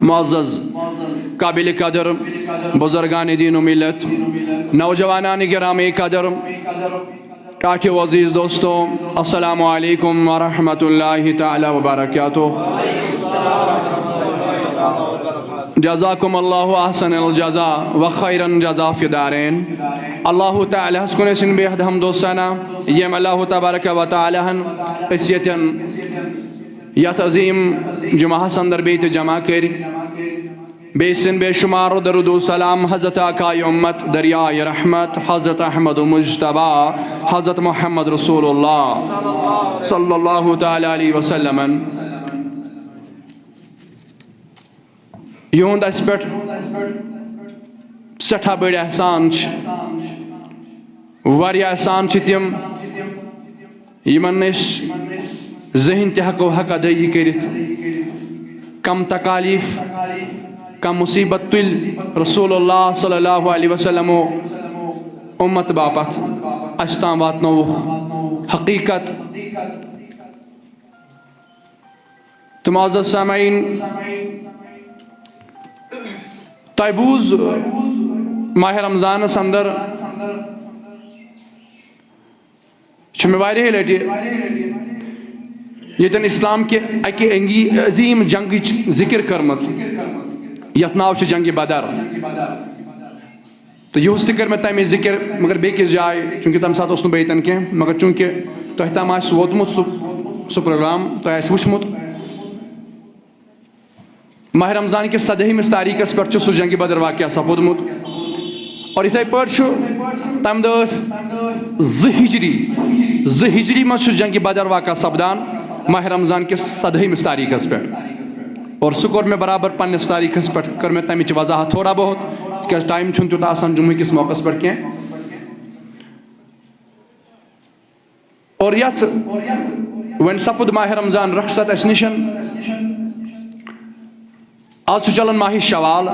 معزز قابل قدر بزرگان دین و ملت، نوجوانان گرام قدر، کاٹھے عزیز دوستوں، السلام علیکم ورحمۃ اللہ تعالی وبرکاتہ۔ جزاکم اللہ احسن الجزا و خیرن جزا فی دارین۔ اللہ تعالی ہس کن سن بے حد حمد و ثنا یم اللہ تبارک و تعالی ہن اسیتن یت عظیم جمعہ اندر بیت جمع کر بے سن بے شمار درود و سلام حضرت آقائے امت دریائے رحمت حضرت احمد مجتبی حضرت محمد رسول اللہ صلی اللہ تعالی علیہ وسلم یہند اس پہ سٹھا بڑ احسان واریاہ احسان تم یمن ذہن تہ ہکو حق ادائی کرت، کم تکالیف کم مصیبت تل رسول اللہ صلی اللہ علیہ وسلم امت باپت اشتام واتنوخ حقیقت۔ تو معزز سامعین، تیبوز ماہ رمضان اندر میں واریاہ لٹہ یتن اسلام کے اکہ عظیم جنگ ذکر کرمت یت ناو جنگ بدر، تو یہ تہ میں تمہ ذکر مگر بیکس جائے چونکہ تمہ سات نو بیتن کی مگر چونکہ تہ تام ووتمت سہ پروگرام تہ وچمت ماہ رمضان کس 17 تاریخس پہ سہ جنگ بدر واقعہ سپودمت، اور اتھے پٲٹھۍ چھُ تمہ دۄہ زٕ ہجری مز چھُ جنگ بدر واقعہ سپدان ماہ رمضان کس 17 تاریخس پہ، اور سہ کور میں برابر پنس تاریخس پہ کر میں تمچ وضاحت تھوڑا بہت کہ ٹائم چھُنہٕ تیوٗتاہ آسان جمعہ کس موقعس پہ کینٛہہ۔ اور یتھ وۄنۍ سپُد ماہ رمضان رخصت اس نشن، آج چھُ چلان ماہ شوال،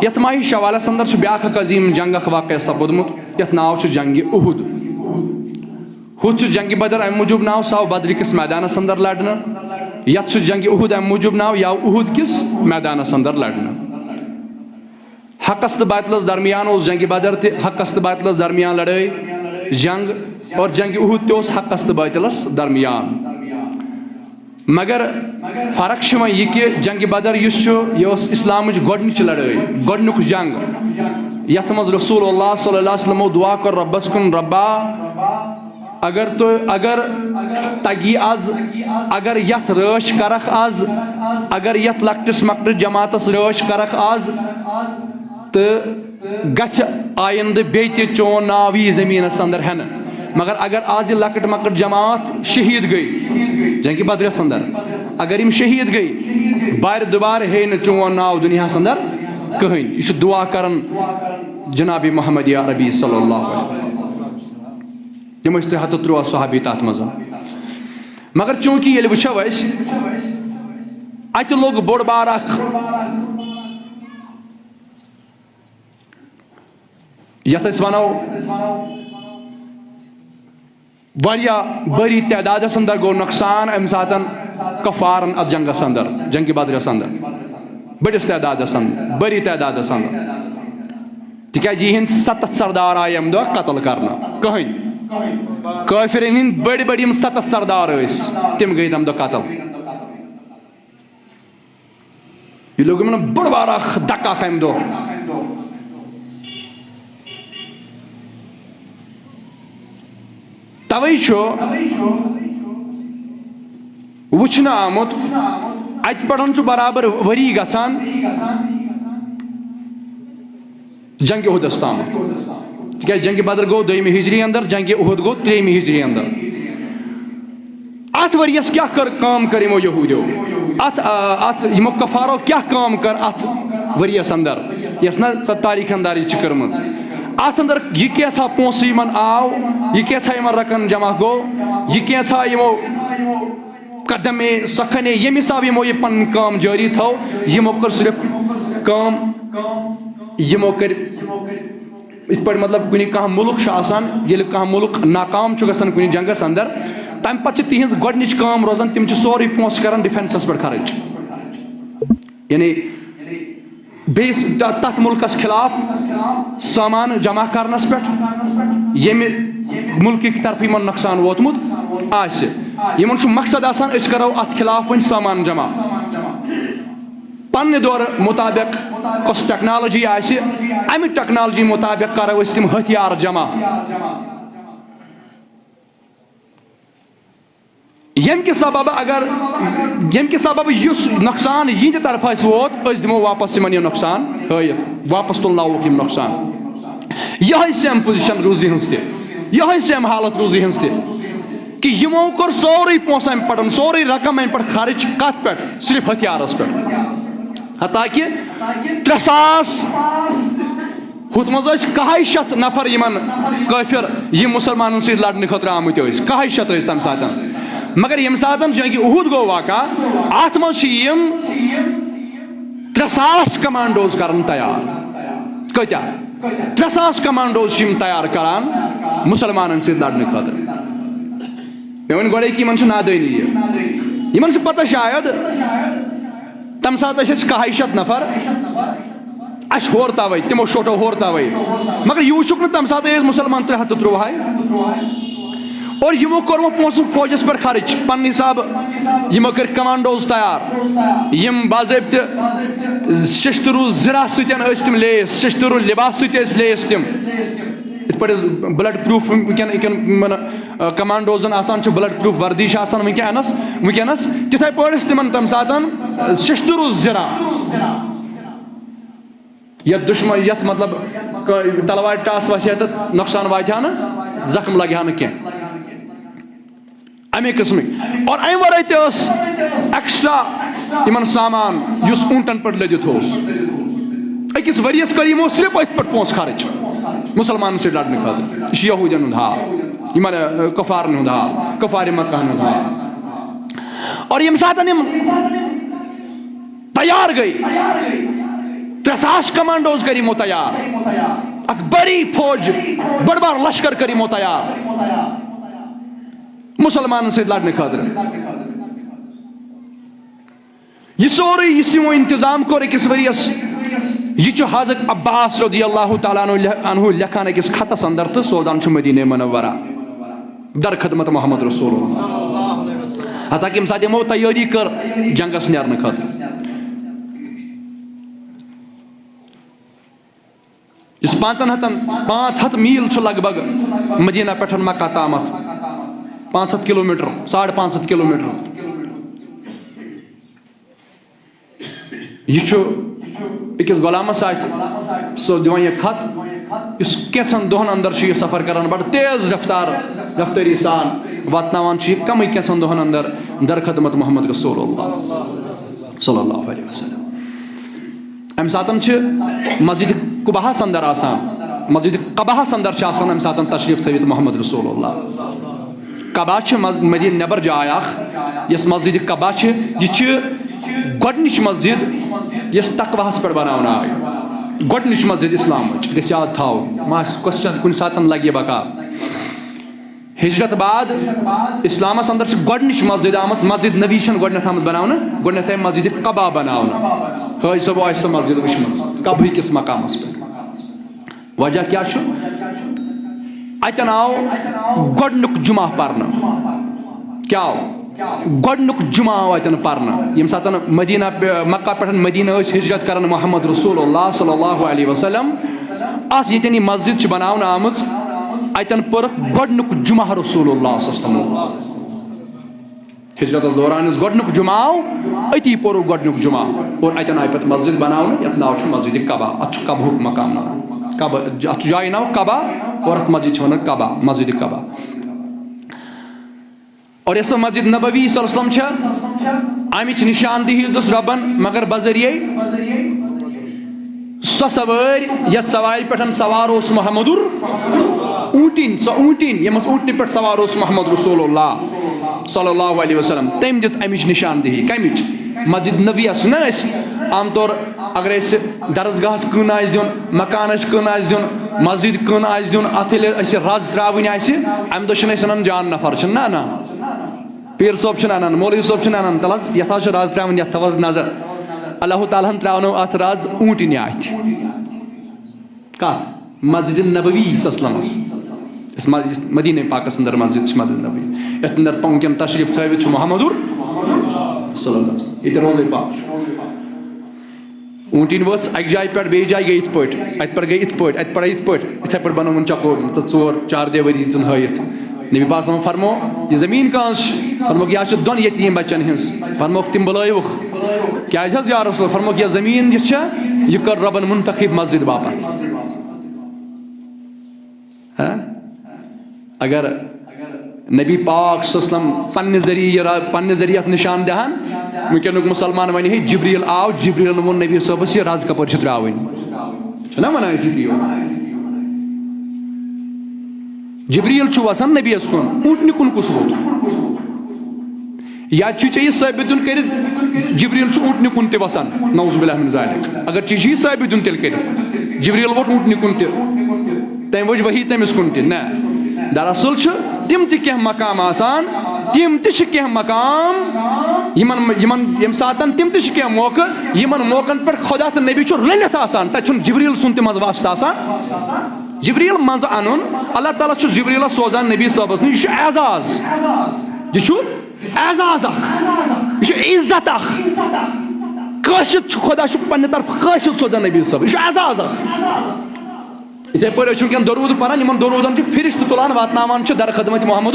یتھ ماہ شوالس اندر چھُ بیاکھ اکھ عظیم جنگ اکھ واقعہ سپودمت یتھ ناو چھُ جنگ احد۔ ہُتھ چھُ جنگ بدر امہ موجوب ناو سہ آو بدر کس میدانس اندر لڑنہ، یتھ چھُ جنگ احد امہ موجوب ناو یہ آو احد کس میدانس اندر لڑنہ۔ حقس تو باطلس درمیان اس جنگ بدر تہ حقس تو باطلس درمیان لڑائی جنگ، اور جنگ احد تہ اس حقس تو باطلس درمیان، مگر فرق چھ وۄنۍ یہ کہ جنگ بدر یس یہ اسلامچ گۄڈنِچ لڑائی گۄڈنیُک جنگ یتھ مز رسول اللہ صلی اللہ علیہ وسلم دعا کر ربس کن ربا اگر تگی آز اگر یتھ رٲچھ کرکھ آز اگر یتھ لکٹس مکٹس جماعتس رٲچھ کرکھ آز تو گژھِ آئندہ بیٚیہِ تہِ چون ناو یی زمینس اندر ہینہ، مگر اگر آج یہ لکٹ مکٹ جماعت شہید گئی جنگ بدرس اندر اگر یم شہید گئی بار دوبارہ ہے نہ چون ناو دنیا اندر کہین، یہ دعا کرن جناب محمد یا عربی صلی اللہ علیہ وسلم یم 113 صحابی تات مز، مگر چونکہ یل وچھو اس ات لوگ بوڑ بار اخ یتھ اس ونو واریاہ بڑی تعدادس اندر گو نقصان ام ساتن کفارن ات جنگس اندر جنگ بدرس اندر بڑس تعدادس اندر بڑی تعدادس اندر، تکیازِ یہند 7 سردار آئے ام دۄہ قتل کرنا کہین کافرین ہند بڑی بڑی 7 سردار اس تم گئی تم دۄہ قتل، یہ لوگ بڑ بار اخ دکا ام دۄہ توے چھُ وچھنہ آمت ات پڑھن چھُ برابر وری گژھان جنگ احدس تام، تکیازِ جنگ بدر گو 2 ہجری اندر جنگ احد گو 3 ہجری اندر۔ ات وریس کیا کام کر یمو یہودیو ات یمو کفارو کیا کام کر ات وریس اندر یس نا تاریخ انداری چھ کرمژ، ات اندر یہ کیسا پونسہ یمن آو یہ کیسا یمن رقم جمع گو یہ کیسا یمو قدم سکھنے یم حساب یمو یہ پن کام جاری تھو یمو کر صرف کام یمو کر اس پر مطلب کنی کہاں ملک آسان یل کہاں ملک ناکام گژھان کنی جنگس اندر تم پتہ تہذ گۄڈنِچ کام روزان تم سوری پونسہ کران ڈیفینسس پر خرچ، یعنی بیس تت ملکس خلاف سامان جمع کرنس پہ یمہ ملک کی طرف یمن نقصان ووتمت آسہ یمن چھ مقصد آسان اس کرو ات خلاف ون سامان جمع پنہ دور مطابق کس ٹیکنالوجی آسہ امہ ٹیکنالوجی مطابق کرو اس تم ہتھیار جمع یم کے سبب اگر یم کے سبب یس نقصان یہ طرف اس ووت اس دمو واپس یمن یہ نقصان ہیت واپس تلناوک یم نقصان یہ سیم پوزیشن روزی ہنس تہ یہ سیم حالت روزی ہنس تہ کہ یمو کر سوری پونسہ ام پٹن سوری رقم ام پٹ خرچ کت پہ صرف ہتھیارس پہ حتیٰ کہ 3,000 ہت مز 200 نفر یمن کافر یم مسلمانن سی لڑنے خاطر آمت 200 تم سات مگر یم سات جنگ احد گو واقع ات مز 3,000 کمانڈوز کرن تیار کتیا 3,000 کمانڈوز تیار کران مسلمانن سی لڑنے خاطر مے ون گوڑے کہ یمن نادانی یمن سے پتہ شاید تم سات 200 نفر اس ہور تاوی تمو شوٹو ہور تاوی مگر یہ وچھک تم سات مسلمان 330 اور یمو کورمو پونسہ فوجس پر خرچ پن حساب یمو کر کمانڈوز تیار یم باضابطہ ششترو زرا ستین اس تم لیس ششترو لباس ست لیس تم ات پہ بلڈ پروف کمانڈوزن آسان بلڈ پروف وردی آسان ونکس تتھے پہ تمن تم سات ششترو زرا یت دشمن یت مطلب تلوار ٹاس وسیا تو نقصان واتہ نا زخم لگہ نا کی امی قسمک اور ام ورائے تس ایکسٹرا یمن سامان اس اونٹن پہ لدت اکس ورس کر یمو صرف ات پہ پونس خرچ مسلمان سے لڑنے خاطر یہ یہودین ہند حال یمن کفارن ہند حال کفار مکہ ہند حال اور یم سات تیار گئی 3,000 کمانڈوز کر یمو تیار اک بڑی فوج بڑ بار لشکر کر یمو تیار مسلمان سے لڑنے خاطر یہ سوری اس یمو انتظام کور اکس ورس یہ حضرت عباس رضی اللہ تعالیٰ عنہ لکھان اکس خطس اندر تو سوزان مدینہ منورہ در خدمت محمد رسول اللہ حتیٰ کہ ام سات یمو تیاری کر جنگس نیرنے خاطر اس 500 میل لگ بھگ مدینہ پہ مکہ تامت 500 کلومیٹر 550 کلومیٹر یہ اکس غلامس ات سو دان یہ خط اس کینچن دہن اندر یہ سفر کران بڑ تیز رفتاری سان واتناوان یہ کم کینچن دہن اندر در خدمت محمد رسول اللہ صلی اللہ علیہ وسلم ام ساتن مسجد قباہس اندر آسان مسجد قباہس اندر آسان ام ساتن تشریف تھوت محمد رسول اللہ قبا مدینہ نبر جائے اخ یس مسجد قبا یہ گۄڈنِچ مسجد یس تقواہس پہ بناونا آئی گۄڈنِچ مسجد اسلام گژھِ یاد تھاو ما کوسچن کُنہِ ساتن لگہِ بکا ہجرت بعد اسلامس اندر گۄڈنِچ مسجد آمٕژ مسجد نبی چھنہٕ گۄڈنیتھ آمٕژ بناونہٕ گۄڈنیتھ آیہِ مسجد قبا بناونہٕ ہٲے صٲبو آسہِ سۄ مسجد وٕچھمٕژ قبہٕ کِس مقامس پٮ۪ٹھ وجہ کیٛاہ چھُ اتن آو گۄڈنیُک جمعہ پرنہٕ کیٛاہ آو گۄڈنیُک جمعہ آو اتن پرنہٕ ییٚمہِ ساتن مدینہ مکہ پٮ۪ٹھ مدینہ ٲسۍ ہجرت کران محمد رسول اللہ صلی اللہ علیہ وسلم اتھ ییٚتٮ۪ن یہِ مسجد چھِ بناونہٕ آمٕژ اتن پٔرکھ گۄڈنیُک جمعہ رسول اللہ صلی اللہ علیہ وسلم ہجرتس دوران یُس گۄڈنیُک جمعہ آو أتی پوٚرُکھ گۄڈنیُک جمعہ اور اتن آیہِ پتہٕ مسجد بناونہٕ یتھ ناو چھُ مسجد قبا اتھ چھُ قبہُک مقام ناو قبا اتھ چھُ جایہِ ناو قبا اور اتھ مسجد چھِ ونان قبا مسجد قبا اور یس مسجد نبوی صلی اللہ علیہ وسلم چھِ امِچ نشاندہی دِژ رۄبن مگر بذریعے سۄ سوٲرۍ یتھ سوارِ پٮ۪ٹھ سوار اوس محمدُر اونٹِنۍ سۄ اونٹِنۍ ییٚمِس اونٹنہِ پٮ۪ٹھ سوار اوس محمد رسول اللہ صلی اللہ علیہ وسلم تٔمۍ دِژ امِچ نشاندہی کمِچ مسجد نبویس نہ أسۍ عام طور اگر أسۍ درسگاہس کٕن آسہِ دیُن مکانس کٕن آسہِ دیُن مسجد کٕن آسہِ دیُن اتھ ییٚلہِ أسۍ رز ترٛاوٕنۍ آسہِ امہِ دۄہ چھِنہٕ أسۍ انان جان نفر چھِنہٕ نا اَنان پیٖر صٲب چھِنہٕ انان مولوی صٲب چھِنہٕ انان تل حظ یتھ حظ چھِ رز ترٛاوٕنۍ یتھ تھاو حظ نظر اللہ تعالیٰ تراونو ات راز اونٹن ات کت مسجد نبوی اس مدینہ پاکس اندر مسجد مسجد نبوی یتھ اندر ونکین تشریف تھوت محمد صلی اللہ علیہ وسلم یہ روزے پاک اونٹین ورس اک جائے پہ بیس جائے گئی ات پہ ات پہ گئی ات پہ ات پہ ات پہ اتھے پہ بنون چکور تو 4-4 ؤری دن ہائت نبی پاک صلی اللہ علیہ وسلم فرمو یہ زمین کہاں فرموک یہ دون یتیم بچن ہز فرموک تم بلائیوک کیا حض یا رسول فرموک یہ زمین یہ کر ربن منتخب مسجد باپت اگر نبی پاک صلی اللہ علیہ وسلم پنہ ذریعہ نشان دہان ونکینک مسلمان ون ہے جبریل آو جبریل وون نبی صبس یہ رز کپر تراون چھنا ونان اسی تی جبریل چھو وسان نبی اس کن اونٹنی کن کس ووت یا چیز ثابت کرت جبریل چھو اونٹنی کن تہ وسان نعوذ باللہ من ذالک اگر چیز ثابت تیل کرت جبریل ووت اونٹنی کن تہ تم وجھ وحی تمس کن تہ نہ دراصل تم تہ کینٛہہ مقام آسان تم تہ کینٛہہ مقام یم ساتن تم تہ کینٛہہ موقع یمن موقعن پہ خدا تو نبی چھو رلت آسان تتہ چھُنہٕ جبریل سُنٛد تہ مز واسطہ آسان جبریل مز ان اللہ تعالیٰ چھُ جبریل سوزان نبی صٲبس نش یہ اعزاز یہ اعزاز یہ عزت قٲصد خدا پنہ طرف قٲصد سوزان نبی صٲب یہ اعزاز اتھے پہ ونکین درود پران ان درودن فرشتہ تلان واتناوان در خدمت محمد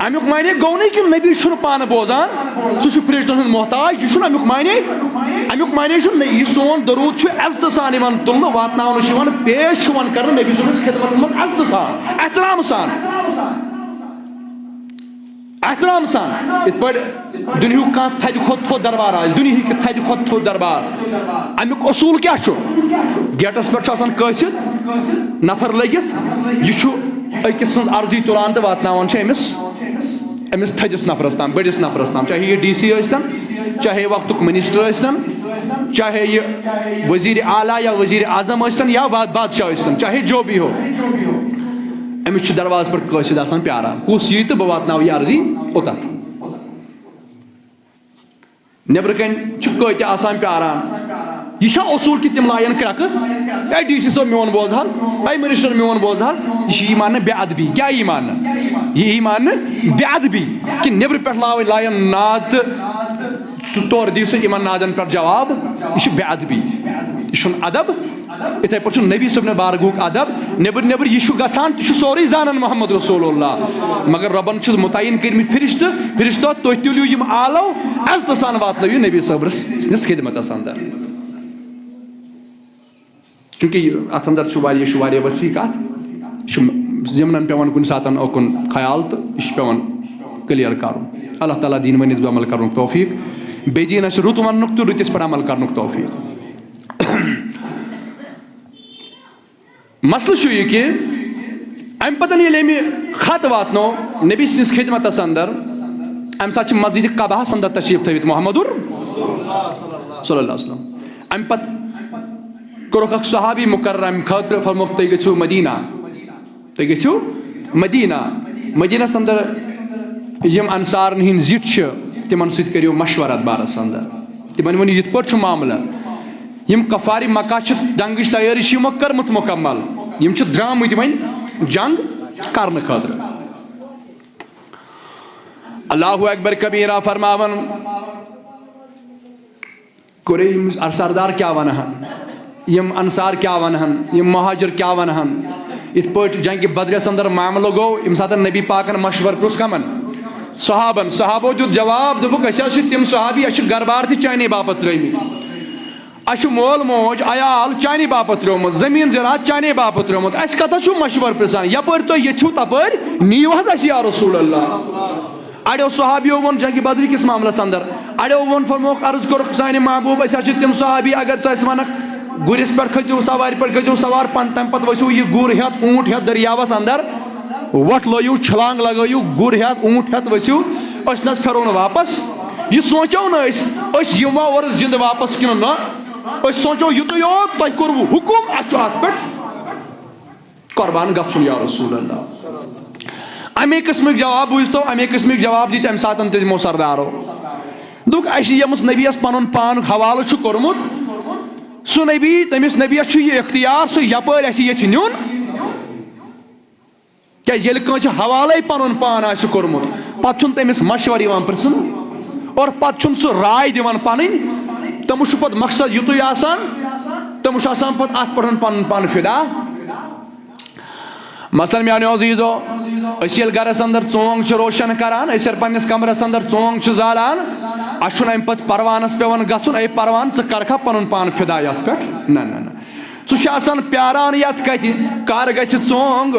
امیک معنی گو نا کہ نبی چھ پانہ بوزان سہ فرشتن ہند محتاج یہ امیک معنی یہ سون درود عزت سان تلنہ واتناؤن پیش کر نبی سندس خدمت من عزت سان احترام سان ات پہ دنیا کھانا تھد کھت تھوٚد دربار آس دنیا تھد کھت تھوٚد دربار امیک اصول کیا گیٹس پہ قٲصد نفر لگت یہ أکس سٕنٛز عرضی تلان تو واتناوان امس تھدس نفرس تام بڑس نفرس تام چاہے یہ DC ٲسۍتن چاہے وقتک منسٹر ٲسۍتن چاہے یہ وزیر اعلیٰ یا وزیر اعظم ٲسۍتن یا بادشاہ ٲسۍتن چاہے جو بھی ہو امس درواز پہ قٲصد آسان پیاران کس یی تو بہ واتناو یہ عرضی اوتت نبر کن کۭتیٛاہ آسان پیاران یہ اصول کہ تم لائن کرک اے DC صٲب میون بوز حظ اے منسٹر میون بوز حظ یہ ماننا بے ادبی کیا یہ ماننا یہ ماننا بے ادبی کہ نبر پہ لائن ناد تور دی سہ ان نادن پہ جواب یہ بے ادبی یہ ادب اتھے پہ نبی صبن بارگوک ادب نبر یہ گھان تہ سوری زانن محمد رسول اللہ مگر ربن متعین کرمت فرشتو تھی تُلِو یم آلو عزت سان واتنٲیِو نبی صبر سنس خدمتس اندر چونکہ ات اندر وسیع کت ضمن پیوان کن ساتن اوکن خیال تو یہ پیوان کلیئر کرن اللہ تعالیٰ دین ونس عمل کرن توفیق بیٚیہِ دین اس رُت وننُک تو رُتس پہ عمل کرنُک توفیق مسئلہ یہ کہ ام پتن یل خط واتنو نبی سنس خدمتس اندر ام سات مسجد قباہس اندر تشریف تھوت محمد صلی اللہ علیہ وسلم ام پت کورک اخ صحابی مکرم خاطر فرموک تُہۍ گژھِو مدینہ مدینس اندر یم انصارن ہند زِٹھۍ چھِ تمن سۭتۍ کٔرِو مشورہ اتھ بارس اندر تمن ؤنِو یِتھ پٲٹھۍ چھُ معاملہ یم کفارِ مکہ چھِ جنگٕچ تیٲری چھِ یِمو کٔرمٕژ مکمل یم چھِ درٛامٕتۍ وۄنۍ جنگ کرنہٕ خٲطرٕ اللہ اکبر کبیرہ فرماون کورے یم سردار کیا ونہن یم انصار کیا ونہن یم مہاجر کیا ونہن ات پٲٹھۍ جنگ بدرس اندر معاملہ گو یم ساتن نبی پاکن مشور پرٛژھ کمن صحابو دیُت جواب دوٚپُکھ أسۍ حظ چھِ تِم صحابی اَسہِ چھِ گربار تہِ چانے باپتھ ترٛٲمٕتۍ اَسہِ چھُ مول موج عیال چانے باپتھ ترٛوومُت زٔمیٖن زِراعت چانے باپتھ ترٛوومُت اَسہِ کتھ چھُو مشور پرٛژھان یپٲرۍ تُہۍ یژھِو تپٲرۍ نِیِو حظ اَسہِ یا رسول اللہ اڑیو صحابیو وون جنگ بدری کس معاملس اندر اڑیو وون فرموک عرض کوٚرُکھ سانہِ محبوب أسۍ حظ چھِ تِم صحابی اگر ژٕ اَسہِ وَنکھ گُرِس پٮ۪ٹھ کھٔژِو سوارِ پٮ۪ٹھ کھٔژِو سوار تَمہِ پتہٕ ؤسِو یہِ گُر ہٮ۪تھ اوٗنٹ ہٮ۪تھ دٔریاوس اندر وۄٹھ لٲیِو چھلانگ لگٲیِو گُر ہٮ۪تھ اوٗنٹ ہٮ۪تھ ؤسِو أسۍ نہ حظ پھیرو نہٕ واپس یہِ سونٛچو نہٕ أسۍ یِموا اورٕ زِندٕ واپس کِنہٕ نہ أسۍ سونٛچو یُتُے یوت تۄہہِ کوٚروٕ حُکُم اَسہِ چھُ اَتھ پٮ۪ٹھ قۄربان گژھُن یا رسول اللہ اَمے قٕسمٕکۍ جواب بوٗزتو اَمے قٕسمٕکۍ جواب دِتۍ اَمہِ ساتہٕ تہِ تِمو سردارو دوک اَسہِ ییٚمِس نبیَس پَنُن پان حوالہٕ چھُ کوٚرمُت سُہ نبی تٔمِس نبیَس چھُ یہِ اختیار سُہ یَپٲرۍ اَسہِ ییٚژھِ نیُن کیٛازِ ییٚلہِ کٲنٛسہِ حوالَے پَنُن پان آسہِ کوٚرمُت پَتہٕ چھُنہٕ تٔمِس مشوَرٕ یِوان پِرٛژھنہٕ اور پَتہٕ چھُنہٕ سُہ راے دِوان پَنٕنۍ تٔمِس چھُ پَتہٕ مقصد یُتُے آسان تٔمِس چھُ آسان پَتہٕ اَتھ پٮ۪ٹھ پَنُن پان فِدا مثلاً میٛانیو عزیٖزو أسۍ ییٚلہِ گَرَس اَنٛدر ژونٛگ چھِ روشَن کَران أسۍ ییٚلہِ پنٛنِس کَمرَس اَنٛدر ژونٛگ چھِ زالان اَسہِ چھُنہٕ اَمہِ پَتہٕ پَروانَس پٮ۪وان گژھُن اے پَروان ژٕ کَرکھا پَنُن پان فِدا یَتھ پٮ۪ٹھ نہ نہ نہ ژٕ چھُ آسان پیاران یَتھ کَتہِ کَر گژھِ ژونٛگ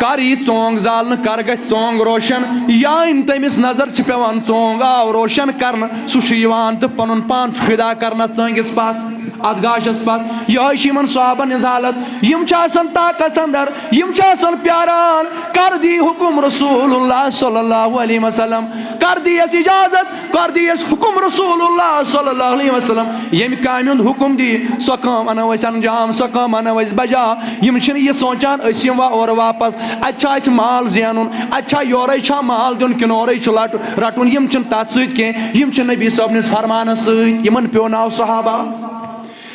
کَر یی ژونٛگ زالنہٕ کَر گژھِ ژونٛگ روشَن یانۍ تٔمِس نظر چھِ پٮ۪وان ژونٛگ آو روشَن کَرنہٕ سُہ چھُ یِوان تہٕ پَنُن پان چھُ فِدا کَرنہٕ ژٲنٛگِس پَتھ اَتھ گاشَس پَتہٕ یِہوٚے چھِ یِمَن صحابَن ہِنٛز حالت یِم چھِ آسان طاقَس اَنٛدر یِم چھِ آسان پیاران کَر دی حُکُم رسول اللہ صلی اللہ علیہ وسلم کَر دِیَس اِجازت کَر دِیَس حُکُم رسول اللہ صلی اللہ علیہ وسلم ییٚمہِ کامہِ ہُنٛد حُکُم دی سۄ کٲم اَنو أسۍ انجام سۄ کٲم اَنو أسۍ بجا یِم چھِنہٕ یہِ سونٛچان أسۍ یِموا اورٕ واپس اَتہِ چھا اَسہِ مال زینُن اَتہِ چھا یورَے چھا مال دیُن کِنہٕ اورَے چھُ رَٹُن یِم چھِنہٕ تَتھ سۭتۍ کینٛہہ یِم چھِ نبی صٲبنِس فرمانَس سۭتۍ یِمن پیوٚو ناو صحابہ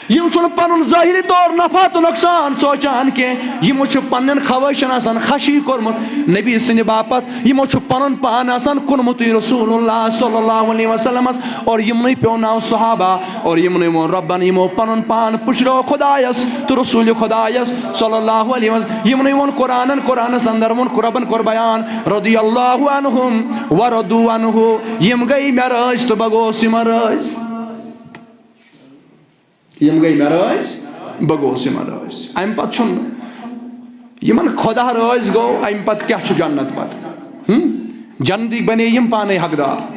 یِم چھُنہٕ پَنُن ظٲہِری طور نفع تہٕ نۄقصان سونٛچان کینٛہہ یِمو چھُ پنٛنٮ۪ن خوٲہشَن آسان خشی کوٚرمُت نبی سٕنٛدِ باپتھ یِمو چھُ پَنُن پان آسان کُنمُتٕے رسول اللہ صلی اللہ علیہ وسلمس اور یِمنٕے پیوٚو ناو صحابہ اور یِمنٕے ووٚن رۄبن یِمو پَنُن پان پُشرو خۄدایَس تہٕ رسوٗلِ خۄدایَس صلی اللہ علیہ وسلم یِمنٕے ووٚن قرآنَس اَنٛدر ووٚن رۄبن کوٚر بیان رضی اللہ عنہُم ورضوا عنہُ یِم گٔے مےٚ رٲضۍ تہٕ بہٕ گوس یِمن رٲضۍ یِم گٔے مےٚ رٲضۍ بہٕ گوس یِمن رٲضۍ اَمہِ پَتہٕ چھُنہٕ یِمن خۄدا رٲضۍ گوٚو اَمہِ پَتہٕ کیٛاہ چھُ جنت پَتہٕ جنتٕکۍ بنے یِم پانے حقدار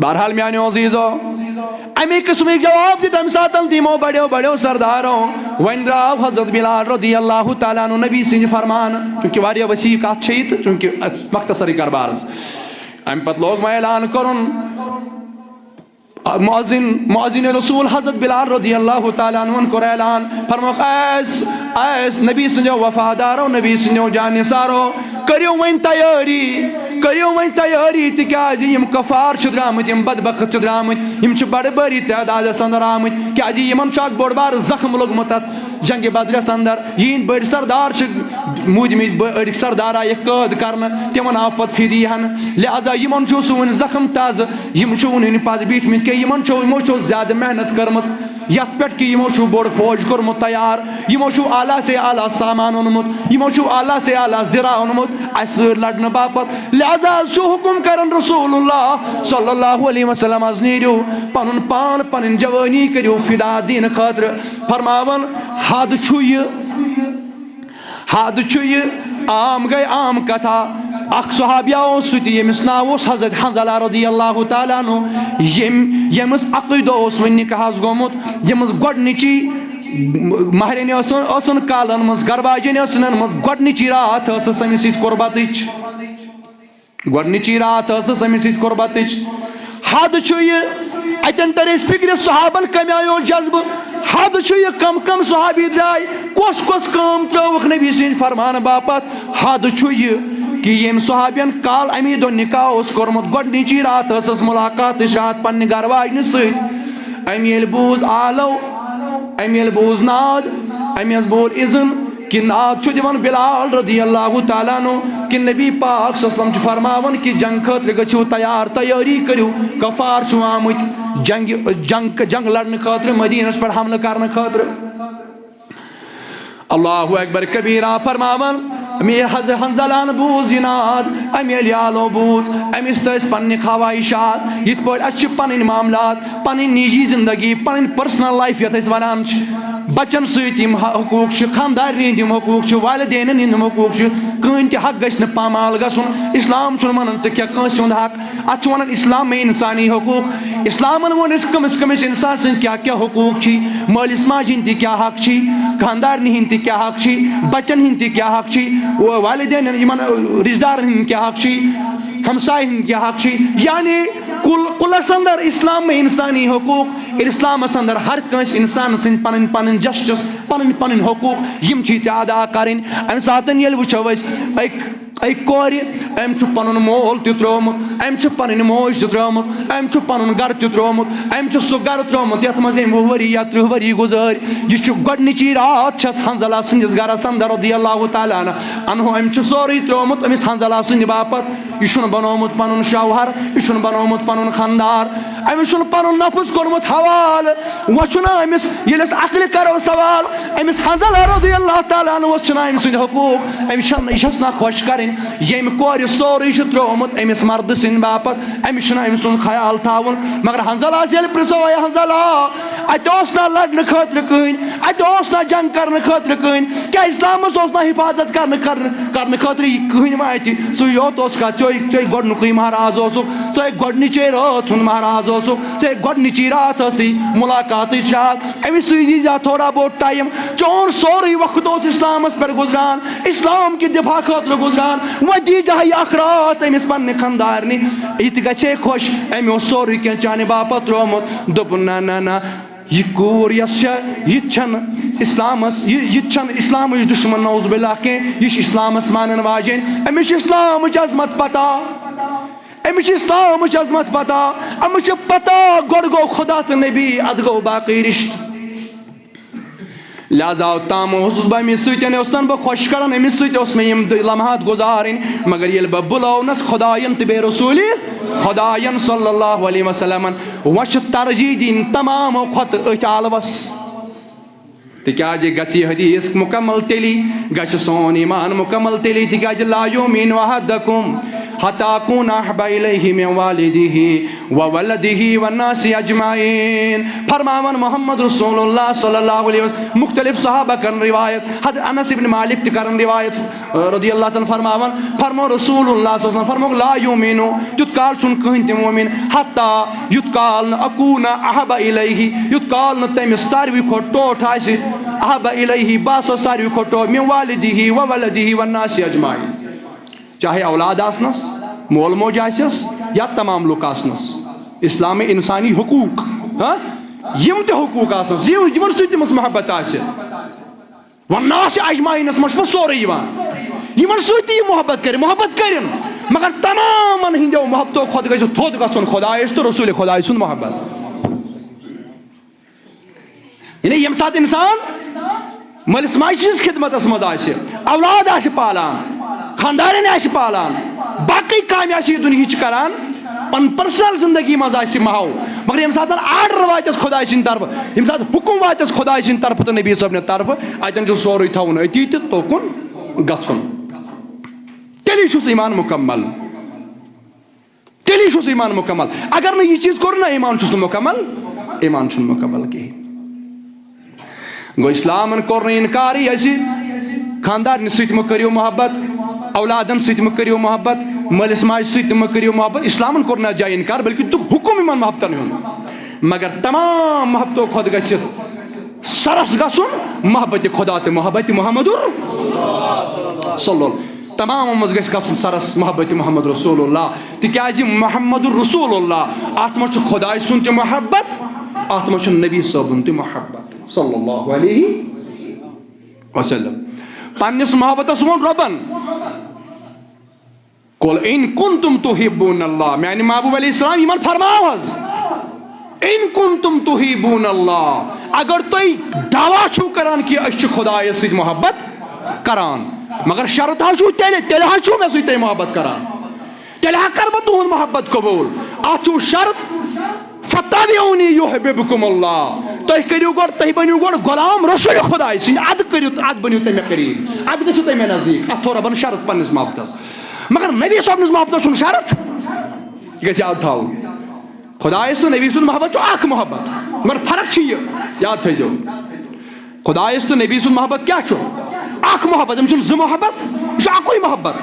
بہرحال میٛانیو عزیٖزو اَمے قٕسمٕکۍ جواب دِتۍ تَمہِ ساتہٕ تِمو بڑیو سردارو وۄنۍ درٛاو حضرت بِلال رضی اللہ تعالیٰ عنہ نبی سٕنٛدِ فرمانہٕ چوٗنٛکہِ واریاہ وسیع کَتھ چھےٚ یہِ تہٕ چوٗنٛکہِ مختصرٕے کَرٕ بہٕ عرض اَمہِ پَتہٕ لوگ وۄنۍ اعلان کوٚرُن مؤذِنِ رسول حضرت بِلال رضی اللہ تعالیٰ عنہن کوٚر اعلان فرموکھ ایس نبی سٕنٛدیو وفادارو نبی سٕنٛدیو جانِثارو کٔرِو وۄنۍ تیٲری تِکیٛازِ یِم کفار چھِ درٛامٕتۍ یِم بدبخت چھِ درٛامٕتۍ یِم چھِ بڑٕ بٲری تعدادَس اَنٛدر آمٕتۍ کیٛازِ یِمن چھُ اکھ بوٚڑ بارٕ زخم لوٚگمُت اَتھ جنگہِ بدرَس اَنٛدر یِہِنٛدۍ بٔڑۍ سردار چھِ موٗدمٕتۍ أڑۍ سردار آیَکھ قٲد کرنہٕ تِمن آو پتہٕ فِدیہِ ہنہٕ لہذا یِمن چھُ سُہ وُنہِ زخم تازٕ یِم چھِ وُنہِ پتہٕ بیٖٹھمٕتۍ کہِ یِمو چھُ زیادٕ محنت کٔرمٕژ یتھ پٮ۪ٹھ کہِ یِمو چھُ بوٚڑ فوج کوٚرمُت تیار یِمو چھُ اعلیٰ سے اعلیٰ سامان اوٚنمُت یِمو چھُ اعلیٰ سے اعلیٰ زِرا اوٚنمُت اَسہِ سۭتۍ لڑنہٕ باپتھ لہذا حظ چھُ حُکُم کران رسول اللہ صلی اللہ علیہ وسلم حظ نیٖرِو پنُن پان پنٕنۍ جوٲنی کٔرِو فِدا دِنہٕ خٲطرٕ فرماوان حد چھُ یہِ عام گٔے عام کتھا اکھ صحابیہ اوس سُہ تہِ ییٚمِس ناو اوس حضرت حنظلہ رضی اللہ تعالیٰ عنہ ییٚمِس عقیٖدٕ اوس وۄنۍ نِکاحس گوٚمُت ییٚمِس گۄڈنِچی مہرٮ۪نہِ ٲسٕن کالہٕ أنمٕژ گرباجِنۍ ٲسٕن أنمٕژ گۄڈنِچی راتھ ٲسٕس أمِس سۭتۍ قۄربتٕچ حد چھُ یہِ اَتٮ۪ن تَرِ اَسہِ فِکرِ صحابن کَمہِ آیو جذبہٕ حد چھُ یہِ کم صحابی درٛاے کۄس کٲم ترٲوٕکھ نبی سٕنٛدِ فرمانہٕ باپتھ حد چھُ یہِ کہِ ییٚمۍ صحابین کال اَمی دۄہ نِکاح اوس کوٚرمُت گۄڈنِچی راتھ ٲسٕس مُلاقاتٕچ راتھ پننہِ گرٕ واجنہِ سۭتۍ أمۍ ییٚلہِ بوٗز آلو أمۍ ییٚلہِ بوٗز ناد أمۍ حظ بوٗز اِذن کہِ ناد چھُ دِوان بِلال رضی اللہ تعالیٰ عنہ کہِ نبی پاک صلی اللہ علیہ وسلم چھُ فرماوان کہِ جنگ خٲطرٕ گٔژھِو تیٲری کٔرِو کفار چھُ آمٕتۍ جنگ لڑنہٕ خٲطرٕ مدیٖنس پٮ۪ٹھ حملہٕ کرنہٕ خٲطرٕ اللہ اکبر کبیٖرا فرماوان حضرت حنظلہن بوٗز یہِ ناد أمۍ ییٚلہِ آلو بوٗز أمِس تہٕ ٲسۍ پننہِ خواہشات یِتھ پٲٹھۍ اَسہِ چھِ پنٕنۍ معاملات پنٕنۍ نِجی زندگی پنٕنۍ پٔرسنل لایف یَتھ أسۍ وَنان چھِ بچن سۭتۍ یِم حقوٗق چھِ خانٛدارنہِ ہِنٛدۍ یِم حقوٗق چھِ والدینن ہِنٛدۍ یِم حقوٗق چھِ کٕہٕنۍ تہِ حق گژھِ نہٕ پامال گژھُن اسلام چھُنہٕ وَنان ژٕ کیٛاہ کٲنٛسہِ ہُنٛد حق اَتھ چھُ وَنان اسلام میں اِنسانی حقوٗق اسلامن ووٚن أسۍ کٔمِس اِنسان سٕنٛدۍ کیٛاہ کیٛاہ حقوٗق چھِ مٲلِس ماجہِ ہِنٛدۍ تہِ کیٛاہ حق چھِ خانٛدارنہِ ہِنٛدۍ تہِ کیٛاہ حق چھِ بچن ہِنٛدۍ تہِ کیٛاہ حق چھِ والدینن یِمن رِشتہٕ دارن ہِنٛدۍ کیٛاہ حق چھِ ہمساے ہِنٛدۍ کیٛاہ حق چھِ یعنی کُلس اندر اسلام میں اِنسانی حقوٗق اسلامس اندر ہر کٲنٛسہِ اِنسان سٕنٛدۍ پنٕنۍ جسٹس پنٕنۍ حقوٗق یِم چھِ ژےٚ ادا کرٕنۍ امہِ ساتہٕ ییٚلہِ وٕچھو أسۍ أکۍ اے کورِ أمۍ چھُ پنُن مول تہِ ترٛوومُت أمۍ چھِ پنٕنۍ موج تہِ ترٛٲومٕژ أمۍ چھُ پنُن گرٕ تہِ ترٛوومُت أمۍ چھُ سُہ گرٕ ترٛوومُت یتھ منٛز أمۍ 20 ؤری یا 30 ؤری گُزٲرۍ یہِ چھُ گۄڈنِچی رات چھس حنظلہ سٕنٛدِس گرس انٛدر رضی اللہ تعالیٰ عنہ أمۍ چھُ سورُے ترٛوومُت أمِس حنظلہ سٕنٛدِ باپتھ یہِ چھُنہٕ بنومُت پنُن شوہر یہِ چھُنہٕ بنومُت پنُن خاندار أمِس چھُنہٕ پنُن نفس کوٚرمُت حوالہٕ وۄنۍ چھُنہ أمِس ییٚلہِ أسۍ عقلہِ کرو سوال أمِس حنظلہ رضی اللہ تعالیٰ عنہس چھُنہ أمۍ سٕنٛدۍ حقوٗق أمِس چھنہٕ یہِ چھس نہ خۄش کرٕنۍ ییٚمہِ کورِ سورُے چھُ ترٛوومُت أمِس مردٕ سٕنٛدِ باپتھ أمِس چھُنہ أمۍ سُنٛد خیال تھاوُن مگر حنظلہس ییٚلہِ پرٛژھو اے حنظلہ اَتہِ اوس نہ لڑنہٕ خٲطرٕ کٕہٕنۍ اَتہِ اوس نہ جنگ کرنہٕ خٲطرٕ کٕہٕنۍ کیٛاہ اِسلامس اوس نہ حفاظت کرنہٕ خٲطرٕ یہِ کٕہٕنۍ وۄنۍ اَتہِ ژٕ یوت اوس کتھ ژےٚ گۄڈنیُکُے مہراز اوسُکھ ژےٚ گۄڈنِچے رٲژ ہُنٛد مہراز اوسُکھ ژےٚ گۄڈنِچی راتھ ٲسٕے مُلاقاتٕچ راتھ أمِس سۭتۍ دی زِ تھوڑا بہت ٹایم چون سورُے وقت اوس اِسلامس پٮ۪ٹھ گُزران اِسلام کہِ دِفاع خٲطرٕ گُزران وۄنۍ دی زِ یہِ اکھ راتھ أمِس پننہِ خاندارنہِ یہِ تہِ گژھِ ہے خۄش أمۍ اوس سورُے کینٛہہ چانہِ باپتھ ترٛوومُت دوٚپُن نہ نہ نہ یہِ کوٗر یۄس چھےٚ یہِ تہِ چھنہٕ اِسلامس یہِ تہِ چھنہٕ اِسلامٕچ دُشمن نعوذ باللہ کینٛہہ یہِ چھِ اِسلامس مانن واجیٚنۍ أمِس چھِ اِسلامٕچ عظمت پتہ أمِس چھِ اِسلامٕچ عظمت پتہ أمِس چھِ پتہ گۄڈٕ گوٚو خۄدا تہٕ نبی ادٕ گوٚو باقٕے رِشتہٕ لہٰذا اوٚتام اوسُس بہٕ أمِس سۭتۍ اوسن بہٕ خۄش کران أمِس سۭتۍ اوس مےٚ یِم لمحات گُزارٕنۍ مگر ییٚلہِ بہٕ بُلونس خۄداین تہٕ بیٚیہِ رسوٗلہِ خۄداین صلی اللہ علیہ وسلمن وۄنۍ چھِ ترجیح دِنۍ تمامو کھۄتہٕ أتھۍ عالوس تِکیٛازِ گژھِ یہِ حدیٖث مُکمل تیٚلی گژھِ سون ایٖمان مُکمل تیٚلی تِکیٛازِ لا یوٗمیٖنُ احدکُم حتیٰ اکوٗنَ احبَ اِلیہِ مِن والِدِہِ وولدِہِ والناس اجمعیٖن فرماوان محمد رسول اللہ صلی اللہ علیہ وسلم مختلف صحابہ کرن روایت حضرت انس ابن مالک تہِ کرن روایت رضی اللہ تعالیٰ فرماوان فرمو رسول اللہ صلی اللہ علیہ وسلم فرموکھ لا یوٗمیٖنُ تیُتھ کال چھُنہٕ کٕہٕنۍ تہِ مومِن حتیٰ یُتھ کال نہٕ اکوٗنَ احبَ اِلیہِ یُتھ کال نہٕ تٔمِس ساروٕے کھۄتہٕ ٹوٹھ آسہِ احبَ اِلیہِ بہٕ آسس ساروٕے کھۄتہٕ ٹوٹھ مِن والِدِہِ وولدِہِ والناس اجمعیٖن چاہے اولاد آسنس مول موج آسٮ۪س یا تمام لُکھ آسنس اسلامِ انسانی حقوٗق یِم تہِ حقوٗق آسنس یِمن سۭتۍ تٔمِس محبت آسہِ والناس اجمعیٖنس منٛز چھُ پتہٕ سورُے یِوان یِمن سۭتۍ تہِ یہِ محبت کرِ محبت کٔرِن مگر تمامن ہٕنٛدیو محبتو کھۄتہٕ گژھِ تھوٚد گژھُن خۄدایس تہٕ رسوٗلِ خۄداے سُنٛد محبت یعنی ییٚمہِ ساتہٕ انسان مٲلِس ماجہِ سٕنٛزِ خدمتس منٛز آسہِ اولاد آسہِ پالان خاندارٮ۪ن آسہِ پالان باقٕے کامہِ آسہِ یہِ دُنہِچ کران پنُن پٔرسنل زندگی منٛز آسہِ ماحول مگر ییٚمہِ ساتہٕ آرڈر واتٮ۪س خۄداے سٕنٛدِ طرفہٕ ییٚمہِ ساتہٕ حُکُم واتٮ۪س خۄداے سٕنٛدِ طرفہٕ تہٕ نبی صٲبنہِ طرفہٕ اتٮ۪ن چھُ سورُے تھاوُن أتی تہٕ توکُن گژھُن تیٚلی چھُس ایٖمان مُکمل تیٚلی چھُس ایٖمان مُکمل اگر نہٕ یہِ چیٖز کوٚر نہ ایٖمان چھُس نہٕ مُکمل ایٖمان چھُنہٕ مُکمل کہیٖنۍ گوٚو اسلامن کوٚر نہٕ انکارٕے اَسہِ خاندارنہِ سۭتۍ مہ کٔرِو محبت اولادن سۭتۍ مہ کٔرِو محبت مٲلِس ماجہِ سۭتۍ تہِ مہ کٔرِو محبت اسلامن کوٚر نہٕ اَتھ جایہِ انکار بلکہِ دِتُکھ حُکُم یِمن محبتن ہُنٛد مگر تمام محبتو کھۄتہٕ گژھِ سرس گژھُن محبتِ خۄدا تہٕ محبتِ محمدُر صلی تمامو منٛز گژھِ گژھُن سرس محبتِ محمد رسول اللہ تِکیٛازِ محمد رسول اللہ اتھ منٛز چھُ خۄداے سُنٛد تہِ محبت اتھ منٛز چھُ نبی صٲبُن تہِ محبت صلی اللہ علیہ وسلم پننِس محبتس ووٚن رۄبن قُل اِن کنتم تُحبوٗنَ اللہ میانہِ محبوٗب علیہ السلام یِمن فرماو حظ اِن کنتم تُحبوٗنَ اللہ اگر تُہۍ دعوا چھِو کران کہِ أسۍ چھِ خۄدایس سۭتۍ محبت کران مگر شرط حظ چھُو تیٚلہِ حظ چھُو مےٚ سۭتۍ تُہۍ محبت کران تیٚلہِ حظ کرٕ بہٕ تُہُنٛد محبت قبوٗل اتھ چھُو شرط فَتَّبِعُونِی یُحبِبکُم اللہ تُہۍ کٔرِو گۄڈٕ تُہۍ بٔنِو گۄڈٕ غلام رسوٗلِ خۄداے سٕنٛدۍ ادٕ کٔرِو ادٕ بٔنِو تُہۍ مےٚ قریٖب ادٕ گٔژھِو تُہۍ مےٚ نزدیٖک اتھ تھوٚو رۄبن شرط پننِس محبتس مگر نبی صٲبنِس محبتس چھُنہٕ شرط یہِ گژھِ یاد تھاوُن خۄدایس تہٕ نبی سُنٛد محبت چھُ اکھ محبت مگر فرق چھِ یہِ یاد تھٲیزیو خۄدایس تہٕ نبی سُنٛد محبت کیاہ چھُ اکھ محبت أمِس چھُنہٕ زٕ محبت یہِ چھُ اکُے محبت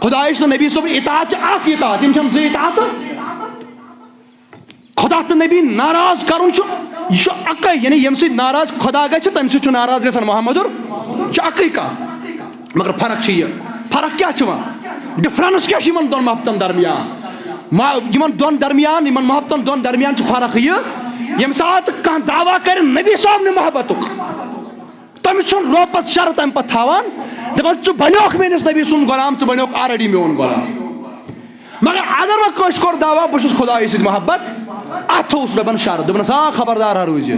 خۄدایس تہٕ نبی صٲبٕنۍ اطاعت چھِ اکھ اطاعت یِم چھنہٕ زٕ اطاعتہٕ خۄدا تہٕ نبی ناراض کرُن چھُ یہِ چھُ اکے یعنی ییٚمہِ سۭتۍ ناراض خۄدا گژھِ تمہِ سۭتۍ چھُ ناراض گژھان محمدُر یہِ چھُ اکٕے کتھ مگر فرق چھِ یہِ فرق کیاہ چھِ وۄنۍ ڈفرنس کیاہ چھِ یِمن دۄن محبتن درمیان یِمن دۄن درمیان یِمن محبتن دۄن درمیان چھِ فرق یہِ ییٚمہِ ساتہٕ کانٛہہ دعوا کرِ نبی صٲبنہِ محبتُک تمس رب پتہ شرط ام پتہ تھاوان دپان ژٕ بنیوکھ میٲنِس نبی سُنٛد غلام ژٕ بنیوکھ آلریڈی میون غلام مگر اگر وۄنۍ کٲنٛسہِ کوٚر دعوا بہٕ چھُس خۄدایہِ سۭتۍ محبت اتھ تھوٚوُس رۄبن شرط دوٚپنس خبردار روٗزِ ہے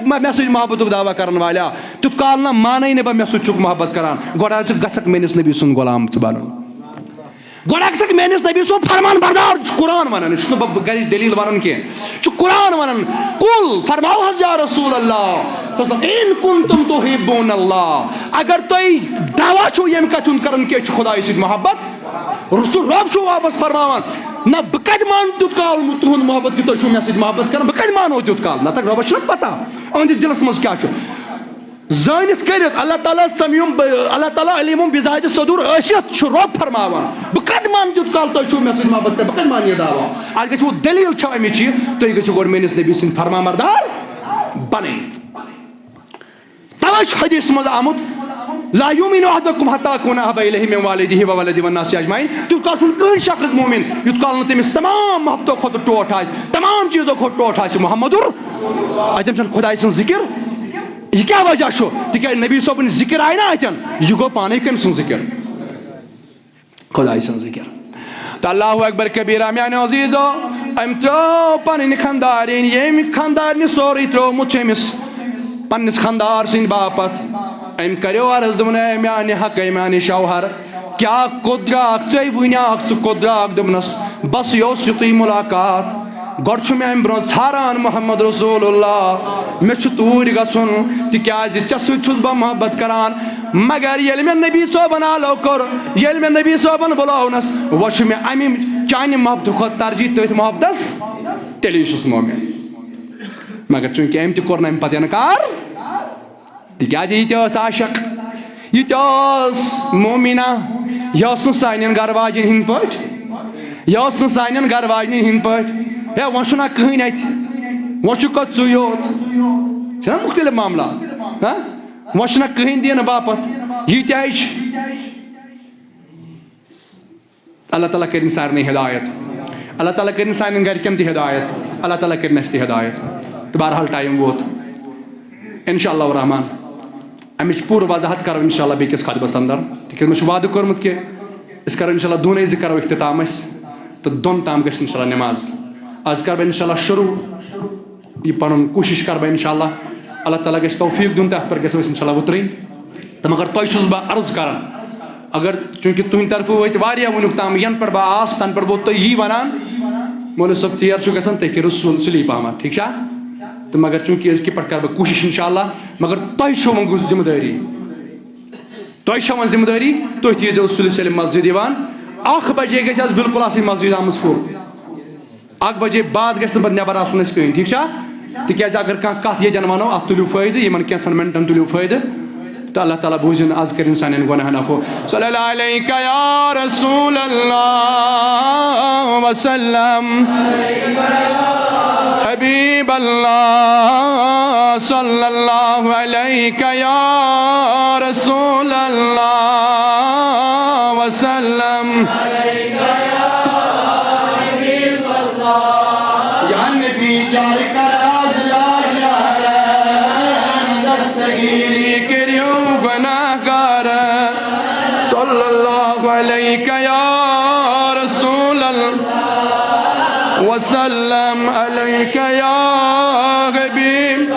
مےٚ سۭتۍ محبتُک دعوا کرن والیا تیُتھ کال نہ مانے نہٕ بہٕ مےٚ سۭتۍ چھُکھ محبت کران گۄڈٕ ژٕ گژھکھ میٲنِس نبی سُنٛد غلام ژٕ بنُن گۄڈٕ گژھکھ میٲنِس نبی سُنٛد فرمان بردار ژٕ چھُکھ قرآن ونان یہِ چھُنہٕ بہٕ گرِچ دلیٖل ونان کینٛہہ ژٕ چھُکھ قرآن ونان کُل فرماو حظ یا رسول اللہ ان کنتم تحبون اللہ اگر تُہۍ دعوا چھُو ییٚمہِ کتھِ ہُنٛد کران کہِ أسۍ چھِ خۄدایہِ سۭتۍ محبت سُہ رۄب چھُ واپس فرماوان نہ بہٕ کتہِ مانہٕ تیُتھ کال تُہُنٛد محبت کہِ تُہۍ چھُو مےٚ سۭتۍ محبت کران بہٕ کتہِ مانو تیُتھ کال نتہٕ رۄبس چھُنہ پتہ أہٕنٛدِس دِلس منٛز کیاہ چھُ زٲنِتھ کٔرِتھ اللہ تعالیٰ سمیٖم اللہ تعالیٰ علیٖمُم بِذاتِ صدوٗر ٲسِتھ چھُ رۄب فرماوان بہٕ کتہِ مانہٕ تیُتھ کال تُہۍ چھُو مےٚ سۭتۍ محبت کران بہٕ کتہِ مانہٕ یہِ دعوا اَتھ گژھِ وۄنۍ دٔلیٖل چھو اَمِچ یہِ تُہۍ گٔژھِو گۄڈٕ میٲنِس نبی سٕنٛدۍ فرما بردار بنٕنۍ توے چھُ حدیثس منٛز آمُت لا یؤمنُ احدکم حتی اکوٗنَ احب الیہ من والدیہ وولدیہ والناس اجمعین تیُتھ کال چھُنہٕ کٕہٕنۍ شخص مومِن یُتھ کال نہٕ تٔمِس تمام محبتو کھۄتہٕ ٹوٹھ آسہِ تمام چیٖزو کھۄتہٕ ٹوٹھ آسہِ محمدُر اتٮ۪ن چھنہٕ خۄداے سٕنٛز ذِکر یہ کیا وجہ چھُ تِکیازِ نبی صٲبٕنۍ ذِکر آیہِ نا اتٮ۪ن یہِ گوٚو پانے کٔمۍ سٕنٛز ذِکر خۄداے سٕنٛز ذِکر تہٕ اللہ اکبر کبیٖرا میانیو عزیٖزو أمۍ ترٛٲو پنٕنۍ خانٛدارِنۍ ییٚمہِ خانٛدارنہِ سورُے ترٛوومُت چھُ أمِس پننِس خانٛدار سٕنٛدِ باپتھ أمۍ کریو عرض دوٚپُن اے میانہِ حقے میانہِ شوہر کیاہ کوٚت درٛاکھ ژٕے ؤنیاکھ ژٕ کوٚت درٛاکھ دوٚپنس بس یہِ اوس یُتُے مُلاقات گۄڈٕ چھُ مےٚ اَمہِ برونٛہہ ژھاران محمد رسول اللہ مےٚ چھُ توٗرۍ گژھُن تِکیازِ ژےٚ سۭتۍ چھُس بہٕ محبت کران مگر ییٚلہِ مےٚ نبی صٲبن آلو کوٚر ییٚلہِ مےٚ نبی صٲبن بُلوونس وۄنۍ چھُ مےٚ امہِ چانہِ محبتہٕ کھۄتہٕ ترجیح تٔتھۍ محبتس تیٚلی چھُس مومِن مگر چوٗنٛکہِ أمۍ تہِ کوٚر نہٕ اَمہِ پتہٕ اِنکار تِکیازِ یہِ تہِ ٲس عاشق یہِ تہِ ٲس مومِنا یہِ ٲس نہٕ سانٮ۪ن گرٕ واجٮ۪ن ہِنٛدۍ پٲٹھۍ یہِ ٲس نہٕ سانٮ۪ن گرٕ واجنٮ۪ن ہِنٛدۍ پٲٹھۍ ہے وۄنۍ چھُنہ کٕہٕنۍ اَتہِ وۄنۍ چھُکھ ژٕے یوت چھِنہ مُختلف معاملات وۄنۍ چھُنہ کٕہٕنۍ دِنہٕ باپتھ یہِ تہِ ہیٚچھ اللہ تعالیٰ کٔرِنۍ سارنٕے ہدایت اللہ تعالیٰ کٔرِنۍ سانٮ۪ن گرِکٮ۪ن تہِ ہدایت اللہ تعالیٰ کٔرِنۍ اَسہِ تہِ ہدایت تہٕ بہرحال ٹایم ووت انشاء اللہ الرحمان امِچ پوٗرٕ وضاحت کرو انشاء اللہ بیٚکِس خطبس انٛدر تِکیازِ مےٚ چھُ وعدٕ کوٚرمُت کہِ أسۍ کرو انشاء اللہ دۄنٕے زٕ کرو اختتام أسۍ تہٕ دۄن تام گژھِ انشاء اللہ نٮ۪ماز آز کرٕ بہٕ انشاء اللہ شروٗع یہِ پنُن کوٗشِش کرٕ بہٕ انشاء اللہ اللہ تعالیٰ گژھِ توفیٖق دیُن تہٕ اتھ پٮ۪ٹھ گژھو أسۍ انشاء اللہ وُترٕنۍ تہٕ مگر تۄہہِ چھُس بہٕ عرض کران اگر چوٗنٛکہِ تُہنٛدِ طرفہٕ وٲتۍ واریاہ وٕنیُک تام ینہٕ پٮ۪ٹھ بہٕ آس تنہٕ پٮ۪ٹھ گوٚو تُہۍ یی ونان مولوی صٲب ژیر چھُ گژھان تُہۍ کٔرِو سُلی پہمتھ ٹھیٖک چھا تہٕ مگر چوٗنٛکہِ أزکہِ پٮ۪ٹھ کرٕ بہٕ کوٗشِش انشاء اللہ مگر تۄہہِ چھو وۄنۍ ذِمہٕ دٲری تۄہہِ چھو وۄنۍ ذِمہٕ دٲری تُہۍ تہِ ییٖزیو سُلہِ سٲلِم مسجد یِوان 1 بجے گژھِ آز بِلکُل آسٕنۍ مسجد آمٕژ فُل 1 بجے بعد گژھِ نہٕ پتہٕ نٮ۪بر آسُن اَسہِ کٕہٕنۍ ٹھیٖک چھا تِکیازِ اگر کانٛہہ کتھ ییٚتٮ۪ن ونو اتھ تُلِو فٲیدٕ یِمن کینٛژن مِنٹن تُلِو فٲیدٕ تہٕ اللہ تعالیٰ بوٗزِن آز کٔرِنۍ سانٮ۪ن گۄناہن عفو صلی اللہ علیکہ یا رسول اللہ وسلم حبیب اللہ صلی اللہ علیکہ یا رسول اللہ وسلم یا نبی جار کر راز لاجارن دستگیری کریو گناہ گار صلی اللہ علیکہ یا رسول اللہ وسلم علیکہ یا حبیب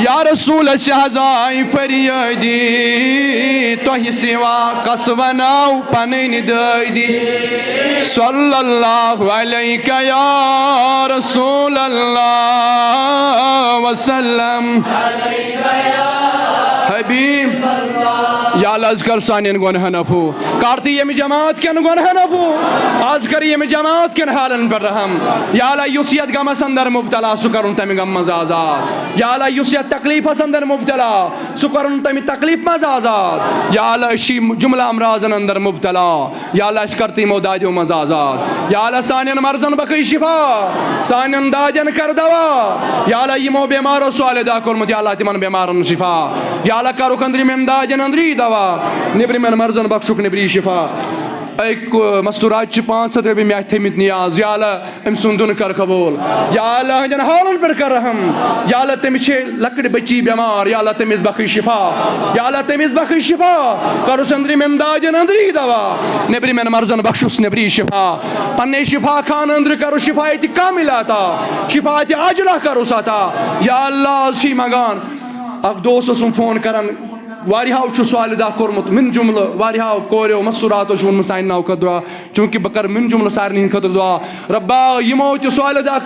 یا رسول شہزائی فریادی توہی سوا کس وناو پنٕنۍ دٲدی صلی اللہ علیکہ یا رسول اللہ وسلم حبیب یا اللہ آز کر سانین گناہن عفو کارتی ییٚمہِ جماعت کٮ۪ن گناہن عفو آز کر ییٚمہِ جماعت کٮ۪ن حالن پٮ۪ٹھ رحم یا اللہ یُس یتھ غمس اندر مبتلا سُہ کرُن تمہِ غم منٛز آزاد یا اللہ یُس یتھ تکلیفس اندر مبتلا سُہ کرُن تمہِ تکلیف منٛز آزاد یا اللہ أسۍ چھِ جملہ امراضن اندر مبتلا یا اللہ أسۍ کر تِمو دادیو منٛز آزاد یا اللہ سانٮ۪ن مرضن بخٲے شفا سانٮ۪ن دادٮ۪ن کر دوا یا اللہ یِمو بٮ۪مارو سوالِدا کوٚرمُت یا اللہ تِمن بٮ۪مارن شفا یا اللہ کرُکھ أنٛدرِمٮ۪ن دادٮ۪ن أنٛدری دوا نیٚبرِمٮ۪ن مرضن بخشُکھ نیٚبری شفا ایک مستورات 500 رۄپیہِ مےٚ اَتھِ تھٲیمٕتۍ نیاز یا اللہ أمۍ سُنٛد دُن کر قبوٗل یا اللہ ہٕنٛدٮ۪ن حالن پٮ۪ٹھ کر رحم یا اللہ تٔمِس چھِ لۄکٕٹ بٔچی بٮ۪مار یا اللہ تٔمِس بخش شفا یا اللہ تٔمِس بخش شفا کرُس أنٛدرِمٮ۪ن دادٮ۪ن أنٛدری دوا نیٚبرِمٮ۪ن مرضن بخشُس نیٚبری شفا پنٛنہِ شفا خانہٕ أنٛدرٕ کرُس شفایتہِ کامِل عطا شفایتہِ عاجلہ کرُس عطا یا اللہ آز چھِ منٛگان اکھ دوست اوسُم فون کران واریاہو چھُ سوالہِ دہ کوٚرمُت مِن جُملہٕ واریاہو کوریو مستوٗراتو چھُ ووٚنمُت سانہِ ناو خٲطرٕ دُعا چوٗنٛکہِ بہٕ کرٕ مِن جُملہٕ سارنٕے ہِنٛدِ خٲطرٕ دُعا رۄبا یِمو تہِ سوالہِ دہ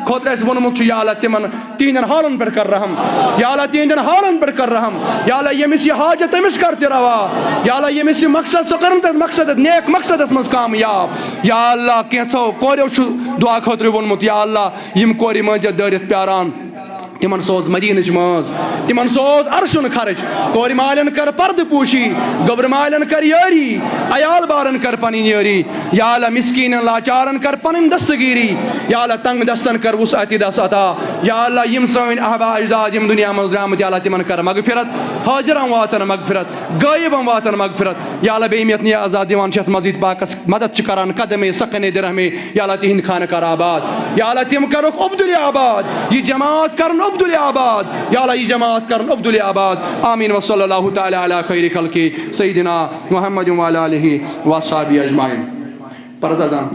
خٲطرٕ اَسہِ ووٚنمُت چھُ یا اللہ تِمن تِہنٛدٮ۪ن حالن پٮ۪ٹھ کر رحم یا اللہ تِہنٛدٮ۪ن حالن پٮ۪ٹھ کر رحم یا اللہ ییٚمِس یہِ حاجت تٔمِس کر تہِ روا یا اللہ ییٚمِس یہِ مقصد سُہ کرُن تتھ مقصد نیک مقصدس منٛز کامیاب یا اللہ کینٛژھو کوریو چھُ دُعا خٲطرٕ ووٚنمُت یا اللہ یِم کورِ مٲنزٮ۪تھ دٲرِتھ پیاران تِمن سوز مدیٖنٕچ مٲنٛز تِمن سوز عرشُن خرٕچ کورِ مالٮ۪ن کر پردٕ پوٗشی گوٚبرٕ مالٮ۪ن کر یٲری عیال بارن کر پنٕنۍ یٲری یا اللہ مِسکیٖنن لاچارن کر پنٕنۍ دستگیٖری یا اللہ تنگ دستن کر وُسعتِ دس عطا یا اللہ یِم سٲنۍ احبا اجداد یِم دُنیا منٛز درٛامٕتۍ یا اللہ تِمن کر مغفرت حٲضِرن واتن مغفرت غٲیبن واتن مغفرت یا اللہ بیٚیہِ یِم یتھ نِیہِ عزاد دِوان چھِ یتھ مزیٖد پاکس مدد چھِ کران قدمے سقنے درہمے یا اللہ تِہنٛدۍ خانہٕ کر آباد یا اللہ تِم کرُکھ عبدُلہِ آباد یہِ جماعت کرن عبدُلہِ آباد یا اللہ یہ جماعت کرن عبدُلہِ آباد آمین وصلی اللہ تعالیٰ علی خیر خلقی سیدنا محمد وعلی آلہ وصحبہ اجمعین پرز اذان